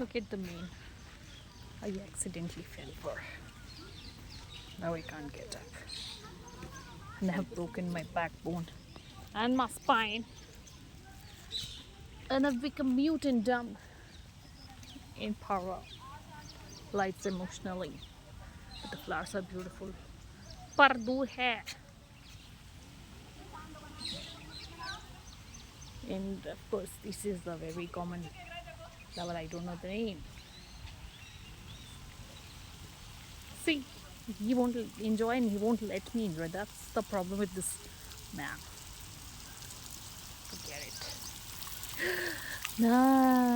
Look at the mane. I accidentally fell for. Now I can't get up. And I have broken my backbone and my spine. And I've become mute and dumb in power. Lights emotionally. But the flowers are beautiful. Pardu hai. And of course, this is the very common flower. I don't know the name. See, he won't enjoy and he won't let me enjoy. That's the problem with this man. Forget it. Nah.